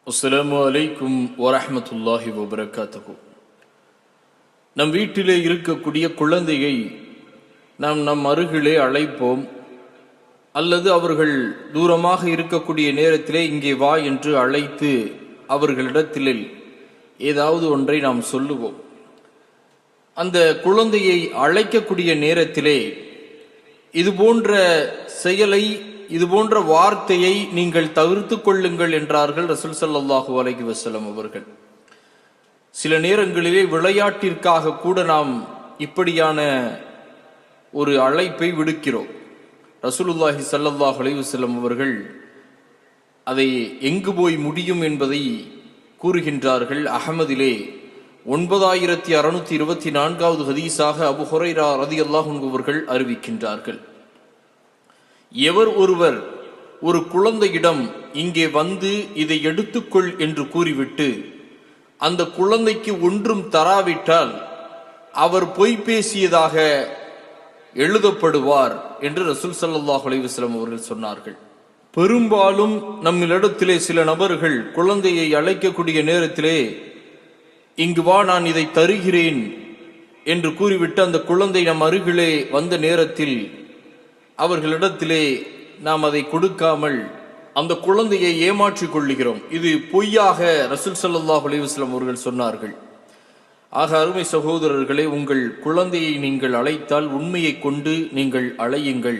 அஸ்ஸலாமு அலைக்கும் வரஹ்மத்துல்லாஹி வபரகாத்துஹு. நம் வீட்டிலே இருக்கக்கூடிய குழந்தையை நாம் நம் அருகிலே அழைப்போம், அல்லது அவர்கள் தூரமாக இருக்கக்கூடிய நேரத்திலே இங்கே வா என்று அழைத்து அவர்களிடத்திலே ஏதாவது ஒன்றை நாம் சொல்லுவோம். அந்த குழந்தையை அழைக்கக்கூடிய நேரத்திலே இது போன்ற செயலை, இது போன்ற வார்த்தையை நீங்கள் தவிர்த்து கொள்ளுங்கள் என்றார்கள் ரசூல் ஸல்லல்லாஹு அலைஹி வஸல்லம் அவர்கள். சில நேரங்களிலே விளையாட்டிற்காக கூட நாம் இப்படியான ஒரு அழைப்பை விடுக்கிறோம். ரசூலுல்லாஹி ஸல்லல்லாஹு அலைஹி வஸல்லம் அவர்கள் அதை எங்கு போய் முடியும் என்பதை கூறுகின்றார்கள். அஹ்மதிலே 9624வது ஹதீஸாக அபூ ஹுரைரா ரலியல்லாஹு அன்ஹு அவர்கள் அறிவிக்கின்றார்கள். எவர் ஒருவர் ஒரு குழந்தையிடம் இங்கே வந்து இதை எடுத்துக்கொள் என்று கூறிவிட்டு அந்த குழந்தைக்கு ஒன்றும் தராவிட்டால் அவர் பொய் பேசியதாக எழுதப்படுவார் என்று ரசூல் ஸல்லல்லாஹு அலைஹி வஸல்லம் அவர்கள் சொன்னார்கள். பெரும்பாலும் நம்மிடத்திலே சில நபர்கள் குழந்தையை அழைக்கக்கூடிய நேரத்திலே இங்கு வா, நான் இதை தருகிறேன் என்று கூறிவிட்டு அந்த குழந்தை நம் அருகிலே வந்த நேரத்தில் அவர்களிடத்திலே நாம் அதை கொடுக்காமல் அந்த குழந்தையை ஏமாற்றிக் கொள்ளுகிறோம். இது பொய்யாக ரசூல் ஸல்லல்லாஹு அலைஹி வஸல்லம் அவர்கள் சொன்னார்கள். ஆக அருமை சகோதரர்களே, உங்கள் குழந்தையை நீங்கள் அழைத்தால் உண்மையை கொண்டு நீங்கள் அழையுங்கள்.